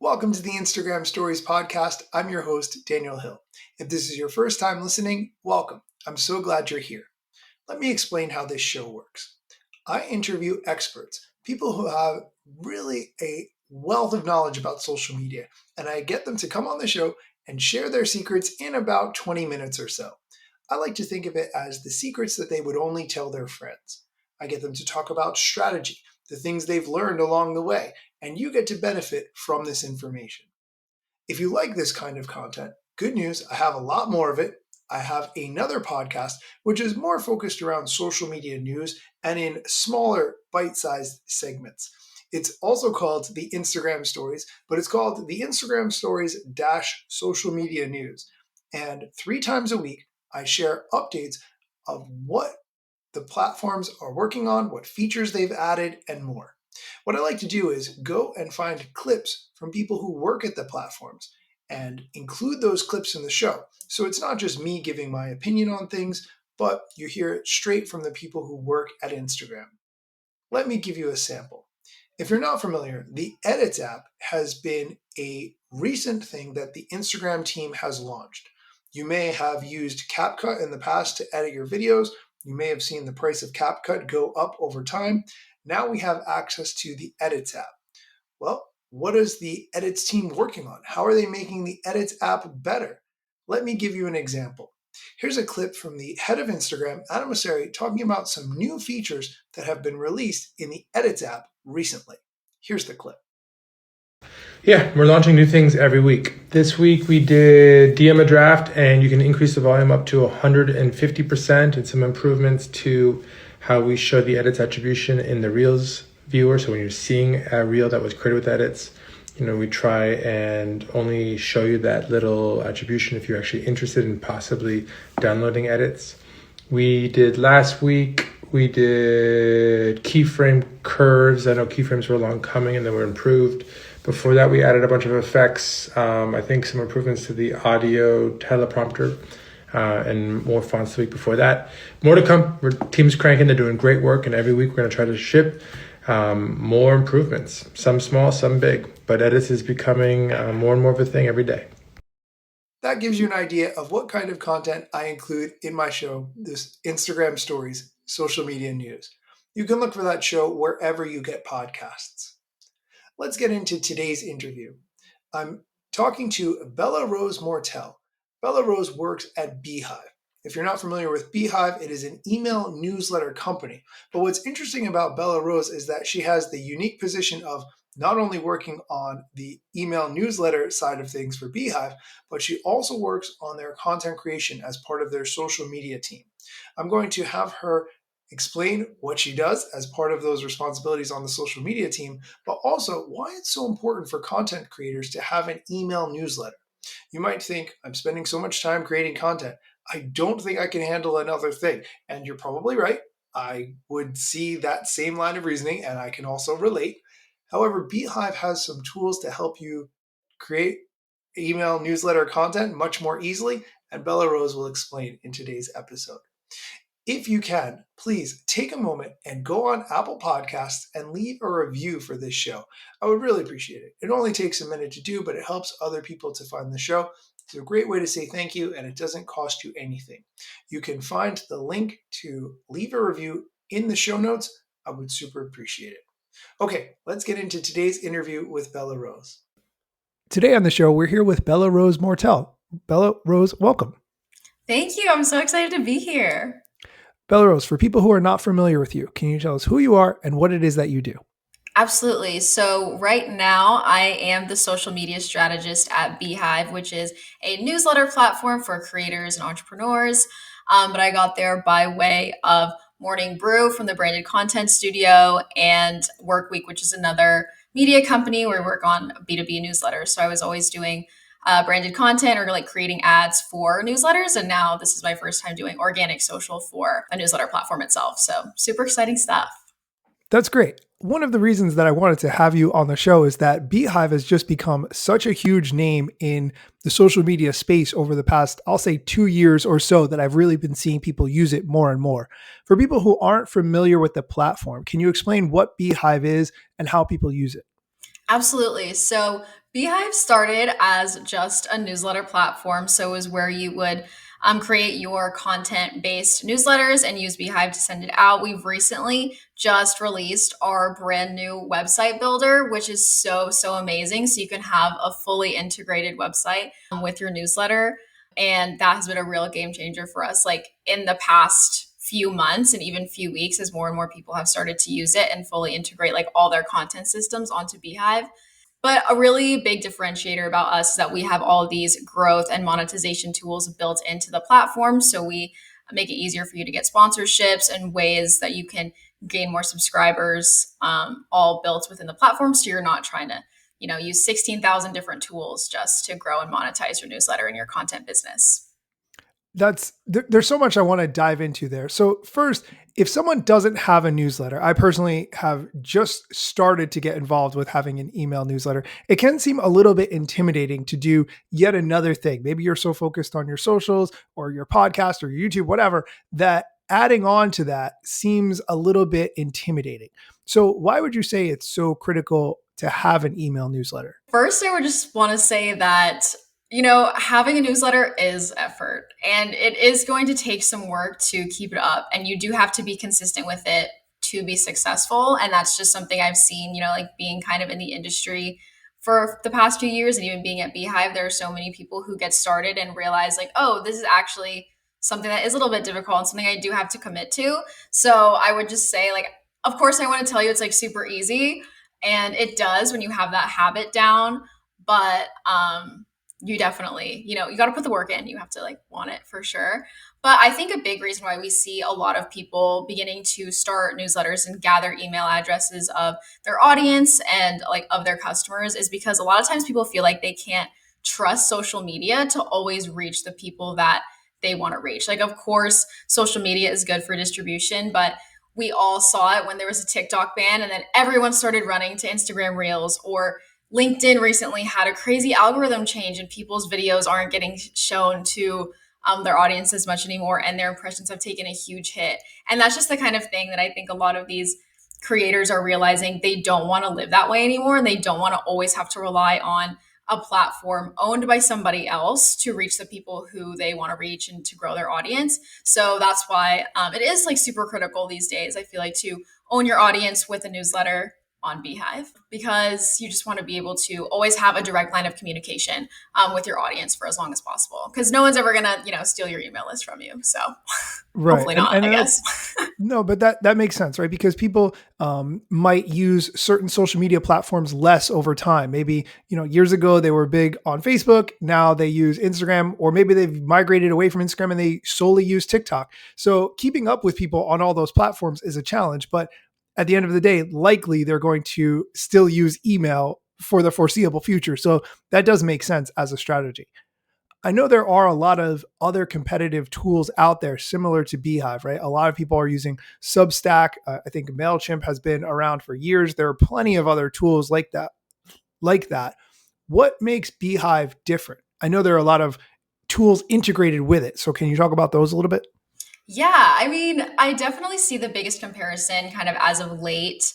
Welcome to the Instagram Stories podcast. I'm your host, Daniel Hill. If this is your first time listening, welcome. I'm so glad you're here. Let me explain how this show works. I interview experts, people who have really a wealth of knowledge about social media, and I get them to come on the show and share their secrets in about 20 minutes or so. I like to think of it as the secrets that they would only tell their friends. I get them to talk about strategy, the things they've learned along the way, and you get to benefit from this information. If you like this kind of content, good news, I have a lot more of it. I have another podcast, which is more focused around social media news and in smaller bite-sized segments. It's also called the Instagram Stories, but it's called the Instagram Stories - social media news. And 3 times a week, I share updates of what the platforms are working on, what features they've added, and more. What I like to do is go and find clips from people who work at the platforms and include those clips in the show. So it's not just me giving my opinion on things, but you hear it straight from the people who work at Instagram. Let me give you a sample. If you're not familiar, the Edits app has been a recent thing that the Instagram team has launched. You may have used CapCut in the past to edit your videos. You may have seen the price of CapCut go up over time. Now we have access to the Edits app. Well, what is the Edits team working on? How are they making the Edits app better? Let me give you an example. Here's a clip from the head of Instagram, Adam Mosseri, talking about some new features that have been released in the Edits app recently. Here's the clip. Yeah, we're launching new things every week. This week we did DM a draft, and you can increase the volume up to 150%, and some improvements to how we show the edits attribution in the Reels viewer. So when you're seeing a reel that was created with edits, we try and only show you that little attribution if you're actually interested in possibly downloading edits. Last week, we did keyframe curves. I know keyframes were long coming and they were improved. Before that, we added a bunch of effects. I think some improvements to the audio teleprompter and more fonts the week before that. More to come. Our team's cranking. They're doing great work. And every week we're going to try to ship more improvements. Some small, some big. But edits is becoming more and more of a thing every day. That gives you an idea of what kind of content I include in my show, this Instagram Stories social media news. You can look for that show wherever you get podcasts. Let's get into today's interview. I'm talking to Bella Rose Mortel. Bella Rose works at Beehive. If you're not familiar with Beehive, it is an email newsletter company. But what's interesting about Bella Rose is that she has the unique position of not only working on the email newsletter side of things for Beehive, but she also works on their content creation as part of their social media team. I'm going to have her explain what she does as part of those responsibilities on the social media team, but also why it's so important for content creators to have an email newsletter. You might think, I'm spending so much time creating content, I don't think I can handle another thing. And you're probably right. I would see that same line of reasoning, and I can also relate. However, Beehive has some tools to help you create email newsletter content much more easily, and Bella Rose will explain in today's episode. If you can, please take a moment and go on Apple Podcasts and leave a review for this show. I would really appreciate it. It only takes a minute to do, but it helps other people to find the show. It's a great way to say thank you, and it doesn't cost you anything. You can find the link to leave a review in the show notes. I would super appreciate it. Okay, let's get into today's interview with Bella Rose. Today on the show, we're here with Bella Rose Mortel. Bella Rose, welcome. Thank you. I'm so excited to be here. Bella Rose, for people who are not familiar with you, can you tell us who you are and what it is that you do? Absolutely. So right now I am the social media strategist at Beehive, which is a newsletter platform for creators and entrepreneurs. But I got there by way of Morning Brew from the Branded Content Studio and Workweek, which is another media company where we work on B2B newsletters. So I was always doing branded content or like creating ads for newsletters. And now this is my first time doing organic social for a newsletter platform itself. So super exciting stuff. That's great. One of the reasons that I wanted to have you on the show is that Beehive has just become such a huge name in the social media space over the past, I'll say 2 years or so, that I've really been seeing people use it more and more. For people who aren't familiar with the platform, can you explain what Beehive is and how people use it? Absolutely. So Beehive started as just a newsletter platform. So it was where you would create your content based newsletters and use Beehive to send it out. We've recently just released our brand new website builder, which is so amazing. So you can have a fully integrated website with your newsletter. And that has been a real game changer for us. Like in the past few months and even few weeks, as more and more people have started to use it and fully integrate like all their content systems onto Beehive. But a really big differentiator about us is that we have all of these growth and monetization tools built into the platform. So we make it easier for you to get sponsorships and ways that you can gain more subscribers, all built within the platform. So you're not trying to, use 16,000 different tools just to grow and monetize your newsletter and your content business. There's so much I want to dive into there. So first, if someone doesn't have a newsletter, I personally have just started to get involved with having an email newsletter. It can seem a little bit intimidating to do yet another thing. Maybe you're so focused on your socials or your podcast or your YouTube, whatever, that adding on to that seems a little bit intimidating. So why would you say it's so critical to have an email newsletter? First, I would just want to say that, having a newsletter is effort and it is going to take some work to keep it up. And you do have to be consistent with it to be successful. And that's just something I've seen, like being kind of in the industry for the past few years and even being at Beehive, there are so many people who get started and realize like, oh, this is actually something that is a little bit difficult and something I do have to commit to. So I would just say like, of course I want to tell you it's like super easy and it does when you have that habit down, but you definitely, you got to put the work in. You have to like want it for sure. But I think a big reason why we see a lot of people beginning to start newsletters and gather email addresses of their audience and like of their customers is because a lot of times people feel like they can't trust social media to always reach the people that they want to reach. Like, of course, social media is good for distribution, but we all saw it when there was a TikTok ban and then everyone started running to Instagram Reels, or LinkedIn recently had a crazy algorithm change and people's videos aren't getting shown to their audience as much anymore and their impressions have taken a huge hit. And that's just the kind of thing that I think a lot of these creators are realizing they don't want to live that way anymore and they don't want to always have to rely on a platform owned by somebody else to reach the people who they want to reach and to grow their audience. So that's why it is like super critical these days, I feel like, to own your audience with a newsletter on Beehive, because you just want to be able to always have a direct line of communication with your audience for as long as possible, because no one's ever going to, steal your email list from you. So Right. hopefully not, I guess. No, but that makes sense, right? Because people might use certain social media platforms less over time. Maybe, years ago they were big on Facebook. Now they use Instagram, or maybe they've migrated away from Instagram and they solely use TikTok. So keeping up with people on all those platforms is a challenge. But at the end of the day, likely they're going to still use email for the foreseeable future. So that does make sense as a strategy. I know there are a lot of other competitive tools out there similar to Beehive, right? A lot of people are using Substack. I think MailChimp has been around for years. There are plenty of other tools like that. What makes Beehive different? I know there are a lot of tools integrated with it. So can you talk about those a little bit? Yeah, I mean, I definitely see the biggest comparison kind of as of late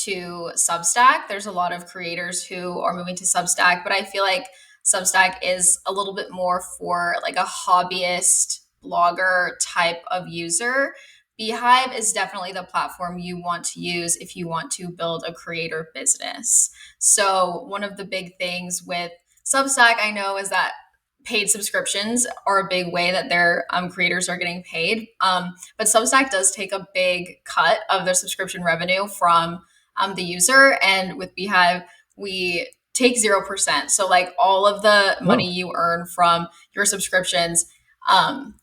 to Substack. There's a lot of creators who are moving to Substack, but I feel like Substack is a little bit more for like a hobbyist blogger type of user. Beehive is definitely the platform you want to use if you want to build a creator business. So, one of the big things with Substack I know is that paid subscriptions are a big way that their creators are getting paid. But Substack does take a big cut of their subscription revenue from the user. And with Beehive, we take 0%. So, like, all of the money you earn from your subscriptions,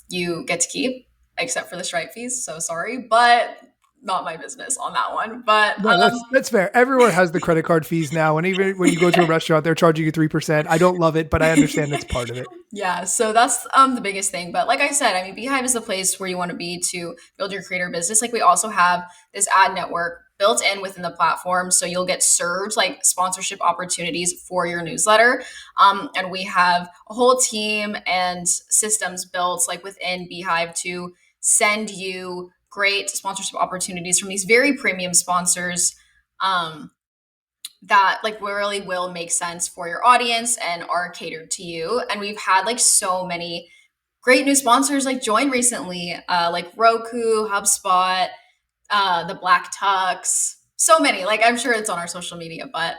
you get to keep, except for the Stripe fees. So sorry, but not my business on that one. But No, that's fair. Everyone has the credit card fees now, and even when you go to a restaurant, they're charging you 3%. I don't love it, but I understand it's part of it. Yeah, so that's the biggest thing. But like I said, I mean, Beehive is the place where you want to be to build your creator business. Like, we also have this ad network built in within the platform, so you'll get served like sponsorship opportunities for your newsletter. And we have a whole team and systems built like within Beehive to send you great sponsorship opportunities from these very premium sponsors. Um, that like really will make sense for your audience and are catered to you. And we've had like so many great new sponsors like join recently, like Roku, HubSpot, the Black Tux, so many. Like I'm sure it's on our social media, but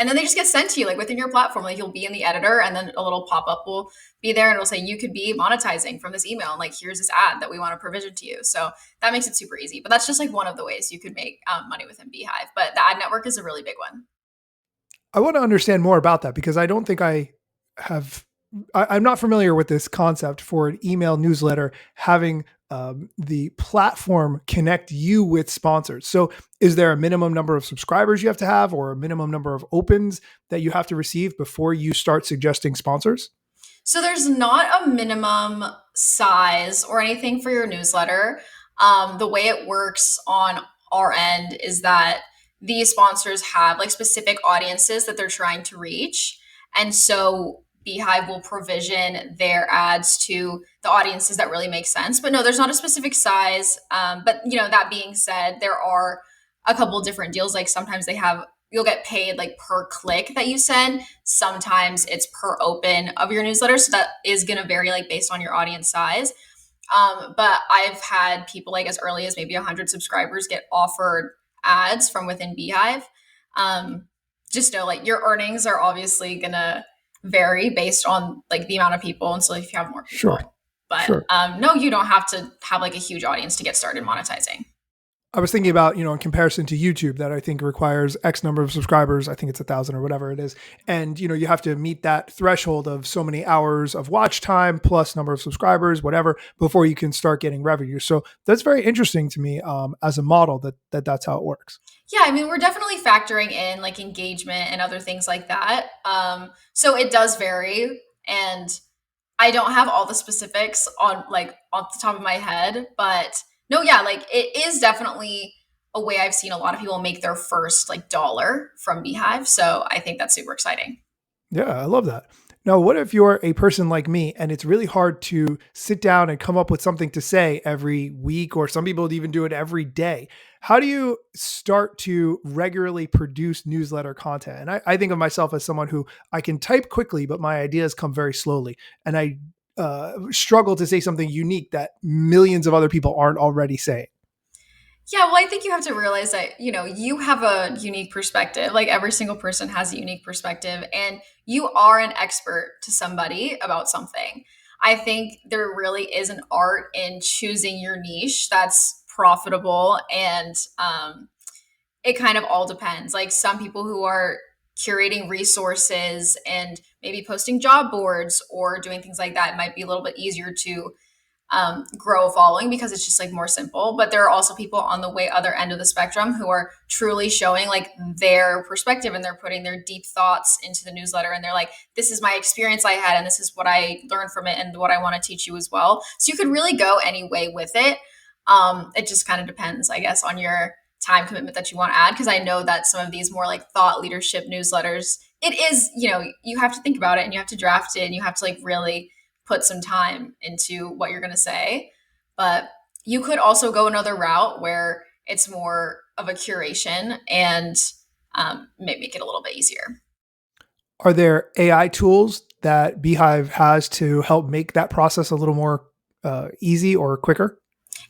and then they just get sent to you like within your platform. Like you'll be in the editor, and then a little pop up will be there, and it'll say you could be monetizing from this email, and like here's this ad that we want to provision to you. So that makes it super easy. But that's just like one of the ways you could make money within Beehive. But the ad network is a really big one. I want to understand more about that because I don't think I have. I'm not familiar with this concept for an email newsletter having the platform connect you with sponsors. So, is there a minimum number of subscribers you have to have, or a minimum number of opens that you have to receive before you start suggesting sponsors? So there's not a minimum size or anything for your newsletter. The way it works on our end is that these sponsors have like specific audiences that they're trying to reach. And so Beehive will provision their ads to the audiences that really make sense. But no, there's not a specific size. But that being said, there are a couple different deals. Like sometimes you'll get paid like per click that you send. Sometimes it's per open of your newsletter. So that is going to vary like based on your audience size. But I've had people like as early as maybe 100 subscribers get offered ads from within Beehive. Just know like your earnings are obviously going to vary based on like the amount of people. And so if you have more people, Sure. but Sure. no, you don't have to have like a huge audience to get started monetizing. I was thinking about, in comparison to YouTube that I think requires X number of subscribers. I think it's 1,000 or whatever it is. And, you have to meet that threshold of so many hours of watch time plus number of subscribers, whatever, before you can start getting revenue. So that's very interesting to me as a model that's how it works. Yeah, I mean, we're definitely factoring in like engagement and other things like that. So it does vary. And I don't have all the specifics on like off the top of my head, but no, yeah, like it is definitely a way I've seen a lot of people make their first like dollar from Beehive. So I think that's super exciting. Yeah, I love that. Now, what if you're a person like me and it's really hard to sit down and come up with something to say every week, or some people even do it every day? How do you start to regularly produce newsletter content? And I think of myself as someone who I can type quickly, but my ideas come very slowly. And I struggle to say something unique that millions of other people aren't already saying. Yeah, well, I think you have to realize that, you have a unique perspective. Like every single person has a unique perspective, and you are an expert to somebody about something. I think there really is an art in choosing your niche that's profitable, and it kind of all depends. Like some people who are curating resources and maybe posting job boards or doing things like that, it might be a little bit easier to grow a following because it's just like more simple. But there are also people on the way other end of the spectrum who are truly showing like their perspective, and they're putting their deep thoughts into the newsletter, and they're like, this is my experience I had, and this is what I learned from it and what I want to teach you as well. So you could really go any way with it. It just kind of depends, I guess, on your time commitment that you want to add, because I know that some of these more like thought leadership newsletters, it is, you have to think about it, and you have to draft it, and you have to like really put some time into what you're going to say. But you could also go another route where it's more of a curation and make it a little bit easier. Are there AI tools that Beehive has to help make that process a little more easy or quicker?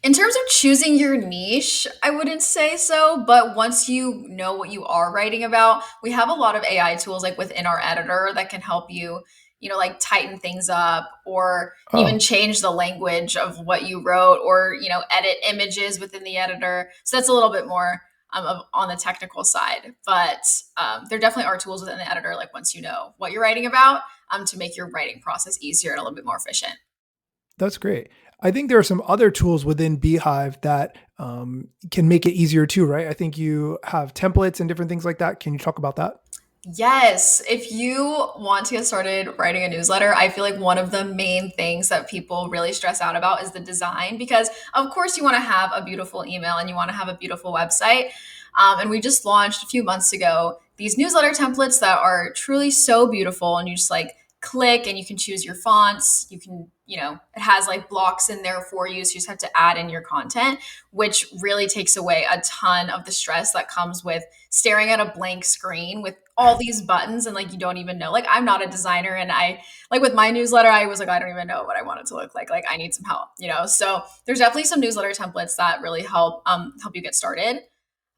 In terms of choosing your niche, I wouldn't say so. But once you know what you are writing about, we have a lot of AI tools like within our editor that can help you, like tighten things up, or even Oh, change the language of what you wrote, or, edit images within the editor. So that's a little bit more on the technical side. But there definitely are tools within the editor, like once you know what you're writing about, to make your writing process easier and a little bit more efficient. that's great. I think there are some other tools within Beehive that can make it easier too, right? I think you have templates and different things like that. Can you talk about that? Yes. If you want to get started writing a newsletter, I feel like one of the main things that people really stress out about is the design, because, of course, you want to have a beautiful email and you want to have a beautiful website. And we just launched a few months ago these newsletter templates that are truly so beautiful. And you just like click, and you can choose your fonts. You can, it has like blocks in there for you. So you just have to add in your content, which really takes away a ton of the stress that comes with staring at a blank screen with all these buttons and like you don't even know. Like I'm not a designer, and I like with my newsletter, I was like, I don't even know what I want it to look like. Like I need some help, So there's definitely some newsletter templates that really help you get started.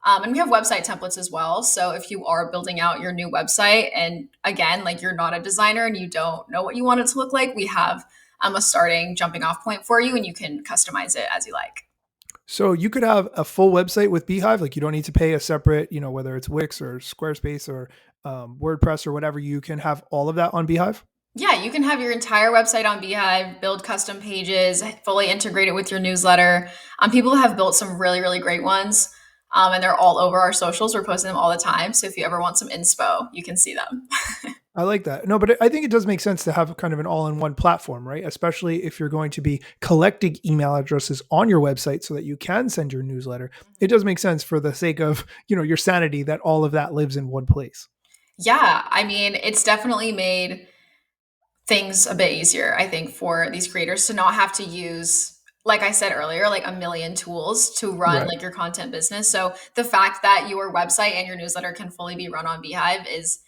And we have website templates as well. So if you are building out your new website, and again, like you're not a designer and you don't know what you want it to look like, we have a starting jumping off point for you, and you can customize it as you like. So you could have a full website with Beehive. Like you don't need to pay a separate, whether it's Wix or Squarespace or WordPress or whatever. You can have all of that on Beehive. Yeah, you can have your entire website on Beehive, build custom pages, fully integrate it with your newsletter. People have built some really, really great ones, and they're all over our socials. We're posting them all the time. So if you ever want some inspo, you can see them. I like that. No, but I think it does make sense to have kind of an all-in-one platform, right? Especially if you're going to be collecting email addresses on your website so that you can send your newsletter. It does make sense for the sake of, your sanity that all of that lives in one place. Yeah, I mean, it's definitely made things a bit easier, I think, for these creators to not have to use, like I said earlier, like a million tools to run Right. like your content business. So the fact that your website and your newsletter can fully be run on Beehive is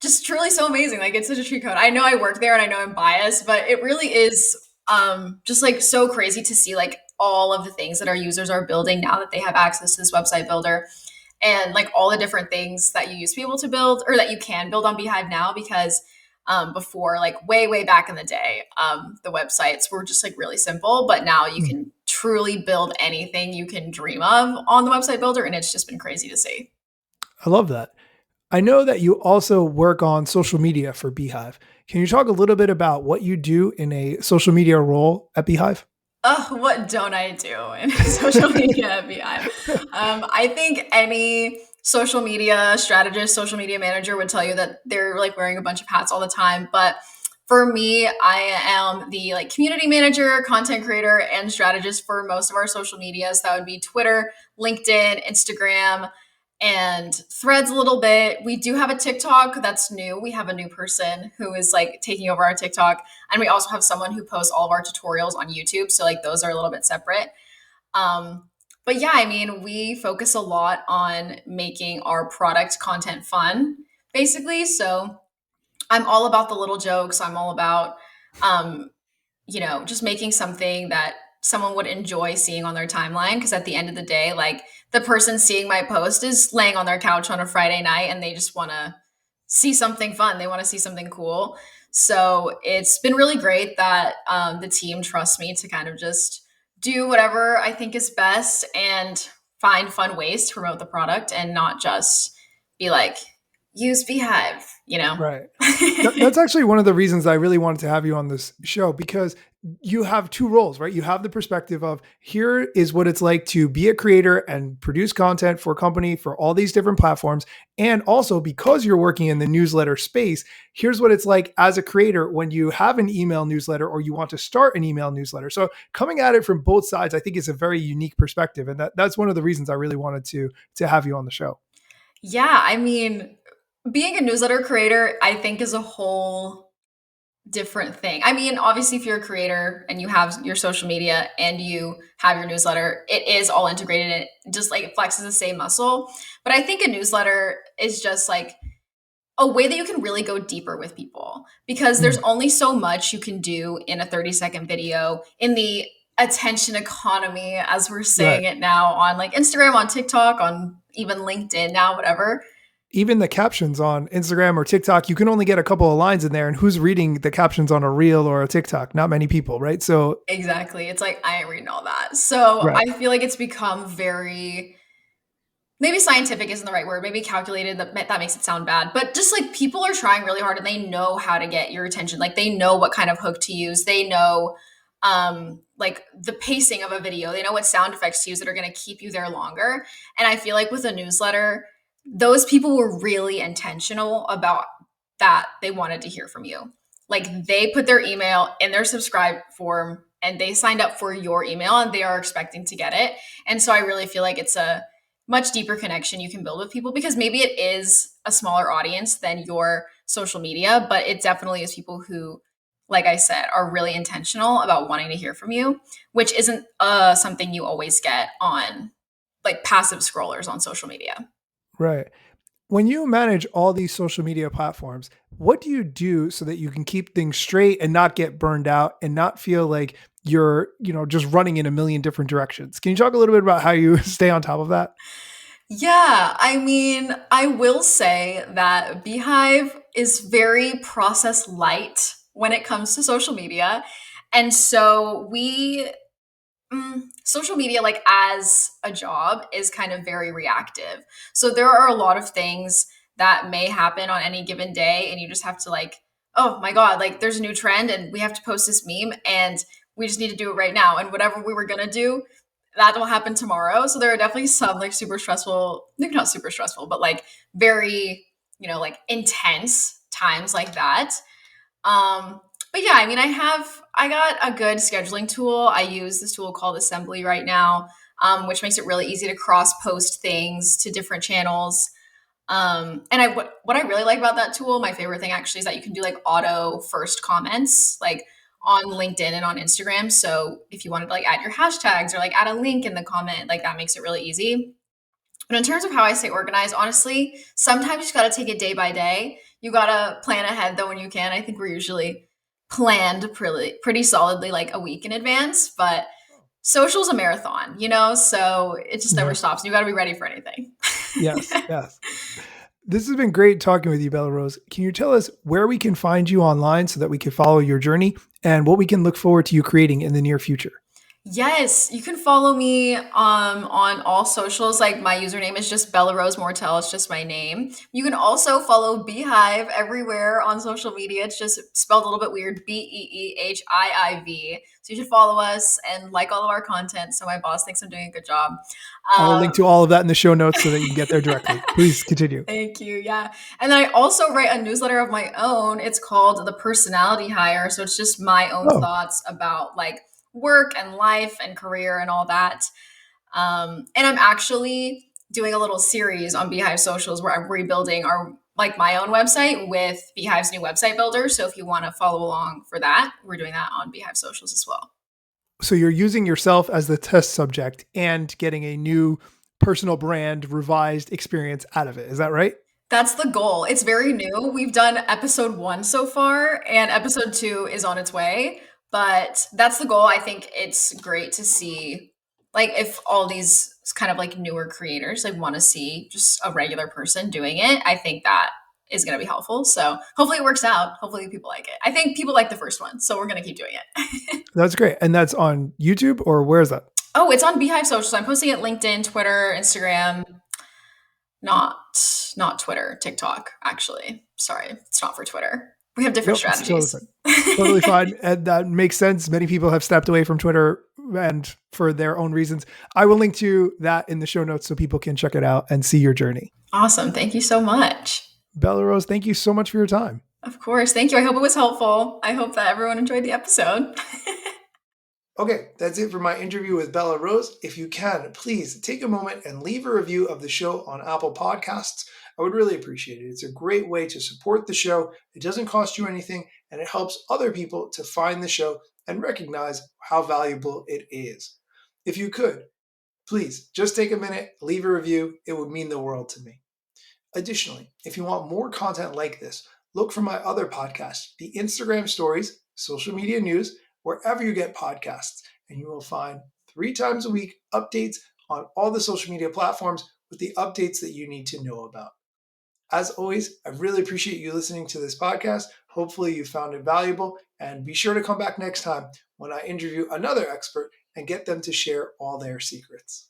just truly so amazing. Like it's such a treat code. I know I work there and I know I'm biased, but it really is just like so crazy to see like all of the things that our users are building now that they have access to this website builder, and like all the different things that you used to be able to build or that you can build on Beehive now, because before, like way back in the day, the websites were just like really simple, but now you can truly build anything you can dream of on the website builder, and it's just been crazy to see. I love that. I know that you also work on social media for Beehive. Can you talk a little bit about what you do in a social media role at Beehive? Oh, what don't I do in social media Beehive? I think any social media strategist, social media manager would tell you that they're like wearing a bunch of hats all the time. But for me, I am the like community manager, content creator, and strategist for most of our social media. So that would be Twitter, LinkedIn, Instagram, and Threads a little bit. We do have a TikTok that's new. We have a new person who is like taking over our TikTok. And we also have someone who posts all of our tutorials on YouTube. So like those are a little bit separate. Um, but yeah, I mean, we focus a lot on making our product content fun, basically. So I'm all about the little jokes. I'm all about, um, just making something that someone would enjoy seeing on their timeline. Because at the end of the day, like the person seeing my post is laying on their couch on a Friday night and they just want to see something fun. They want to see something cool. So it's been really great that the team trusts me to kind of just do whatever I think is best and find fun ways to promote the product and not just be like, use Beehive. Right. That's actually one of the reasons I really wanted to have you on this show, because you have two roles, right? You have the perspective of here is what it's like to be a creator and produce content for a company for all these different platforms. And also because you're working in the newsletter space, here's what it's like as a creator when you have an email newsletter or you want to start an email newsletter. So coming at it from both sides, I think is a very unique perspective. And that's one of the reasons I really wanted to have you on the show. Yeah, I mean, being a newsletter creator, I think is a whole different thing. I mean, obviously, if you're a creator and you have your social media and you have your newsletter, it is all integrated. It just like it flexes the same muscle. But I think a newsletter is just like a way that you can really go deeper with people, because there's only so much you can do in a 30-second video in the attention economy, as we're saying Right. it now, on like Instagram, on TikTok, on even LinkedIn now, whatever. Even the captions on Instagram or TikTok, you can only get a couple of lines in there. And who's reading the captions on a reel or a TikTok? Not many people, right? So, Exactly. It's like I ain't reading all that. So right. I feel like it's become very, maybe scientific isn't the right word, maybe calculated, that makes it sound bad, but just like people are trying really hard and they know how to get your attention. Like they know what kind of hook to use. They know like the pacing of a video. They know what sound effects to use that are going to keep you there longer. And I feel like with a newsletter, those people were really intentional about that. They wanted to hear from you. Like they put their email in their subscribe form and they signed up for your email and they are expecting to get it. And so I really feel like it's a much deeper connection you can build with people, because maybe it is a smaller audience than your social media, but it definitely is people who, like I said, are really intentional about wanting to hear from you, which isn't something you always get on like passive scrollers on social media. Right. When you manage all these social media platforms, what do you do so that you can keep things straight and not get burned out and not feel like you're, just running in a million different directions? Can you talk a little bit about how you stay on top of that? Yeah, I mean, I will say that Beehive is very process light when it comes to social media. And so social media, like as a job, is kind of very reactive. So there are a lot of things that may happen on any given day, and you just have to like, oh my God, like there's a new trend and we have to post this meme and we just need to do it right now. And whatever we were gonna do, that will happen tomorrow. So there are definitely some like super stressful, maybe not super stressful, but like very, like intense times like that. Um, but yeah, I mean, I got a good scheduling tool. I use this tool called Assembly right now, which makes it really easy to cross post things to different channels. What I really like about that tool, my favorite thing actually, is that you can do like auto first comments, like on LinkedIn and on Instagram. So if you wanted to like add your hashtags or like add a link in the comment, like that makes it really easy. But in terms of how I stay organized, honestly, sometimes you just got to take it day by day. You got to plan ahead though when you can. I think we're usually planned pretty solidly like a week in advance, but social's a marathon, so it just never stops. You got to be ready for anything. Yes. Yes. This has been great talking with you, Bella Rose. Can you tell us where we can find you online so that we can follow your journey and what we can look forward to you creating in the near future? Yes, you can follow me on all socials. Like my username is just Bella Rose Mortel. It's just my name. You can also follow Beehive everywhere on social media. It's just spelled a little bit weird, Beehiiv. So you should follow us and like all of our content so my boss thinks I'm doing a good job. I'll link to all of that in the show notes so that you can get there directly. Please continue. Thank you. Yeah. And then I also write a newsletter of my own. It's called The Personality Hire. So it's just my own thoughts about like work and life and career and all that. And I'm actually doing a little series on Beehive socials where I'm rebuilding my own website with Beehive's new website builder. So if you want to follow along for that, we're doing that on Beehive socials as well. So you're using yourself as the test subject and getting a new personal brand, revised experience out of it. Is that right? That's the goal. It's very new. We've done episode 1 so far, and episode 2 is on its way. But that's the goal. I think it's great to see, like, if all these kind of like newer creators like want to see just a regular person doing it. I think that is going to be helpful. So hopefully it works out. Hopefully people like it. I think people like the first one, so we're going to keep doing it. That's great. And that's on YouTube, or where is that? Oh, it's on Beehive Social. I'm posting it LinkedIn, Twitter, Instagram. Not Twitter, TikTok, actually. Sorry, it's not for Twitter. We have different strategies. Totally fine. And that makes sense. Many people have stepped away from Twitter and for their own reasons. I will link to that in the show notes so people can check it out and see your journey. Awesome. Thank you so much. Bella Rose, thank you so much for your time. Of course. Thank you. I hope it was helpful. I hope that everyone enjoyed the episode. Okay, that's it for my interview with Bella Rose. If you can, please take a moment and leave a review of the show on Apple Podcasts. I would really appreciate it. It's a great way to support the show. It doesn't cost you anything, and it helps other people to find the show and recognize how valuable it is. If you could, please just take a minute, leave a review. It would mean the world to me. Additionally, if you want more content like this, look for my other podcasts, the Instagram Stories, Social Media News, wherever you get podcasts, and you will find 3 times a week updates on all the social media platforms with the updates that you need to know about. As always, I really appreciate you listening to this podcast. Hopefully you found it valuable, and be sure to come back next time when I interview another expert and get them to share all their secrets.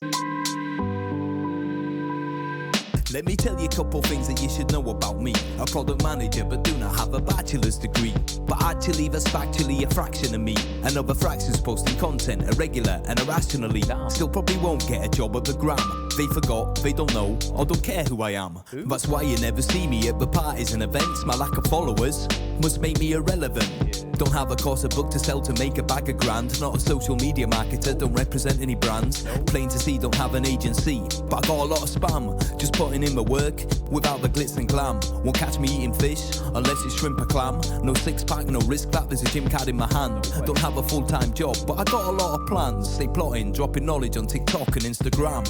Let me tell you a couple things that you should know about me. A product manager but do not have a bachelor's degree. But actually that's factually a fraction of me. And other fractions posting content irregular and irrationally. Still probably won't get a job at the Gram. They forgot, they don't know, or don't care who I am. That's why you never see me at the parties and events. My lack of followers must make me irrelevant. Don't have a course, a book to sell to make a bag of grand. Not a social media marketer, don't represent any brands. Plain to see, don't have an agency, but I got a lot of spam. Just putting in my work, without the glitz and glam. Won't catch me eating fish, unless it's shrimp or clam. No six pack, no risk that, there's a gym card in my hand. Don't have a full-time job, but I got a lot of plans. Stay plotting, dropping knowledge on TikTok and Instagram.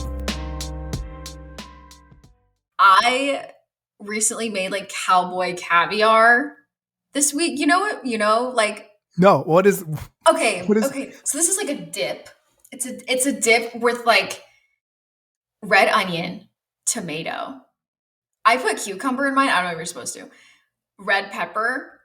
I recently made like cowboy caviar this week. You know what? Like No, what is? okay, What is- okay. So this is like a dip. It's a dip with like red onion, tomato. I put cucumber in mine. I don't know if you're supposed to. Red pepper,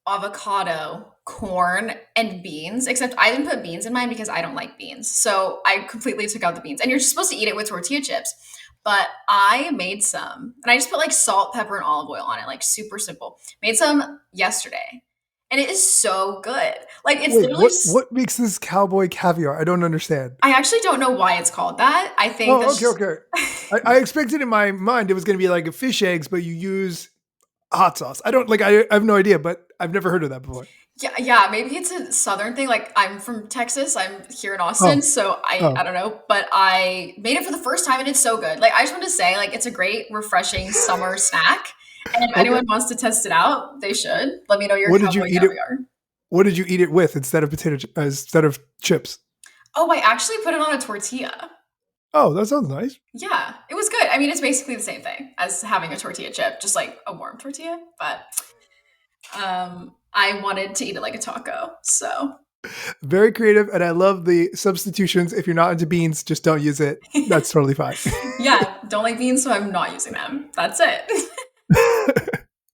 avocado, corn, and beans. Except I didn't put beans in mine because I don't like beans. So I completely took out the beans. And you're supposed to eat it with tortilla chips. But I made some, and I just put like salt, pepper, and olive oil on it, like super simple. Made some yesterday, and it is so good. Like it's Wait, literally. what makes this cowboy caviar? I don't understand. I actually don't know why it's called that. I think. Oh, that's okay. I expected in my mind it was going to be like a fish eggs, but you use hot sauce. I don't like. I have no idea, but I've never heard of that before. Yeah. Maybe it's a southern thing. Like I'm from Texas. I'm here in Austin, so I don't know. But I made it for the first time, and it's so good. Like I just want to say, like it's a great, refreshing summer snack. And if anyone wants to test it out, they should. Let me know your cowboy caviar. What did you eat it with instead of chips? Oh, I actually put it on a tortilla. Oh, that sounds nice. Yeah, it was good. I mean, it's basically the same thing as having a tortilla chip, just like a warm tortilla. But I wanted to eat it like a taco, so. Very creative, and I love the substitutions. If you're not into beans, just don't use it. That's totally fine. Yeah, don't like beans, so I'm not using them. That's it.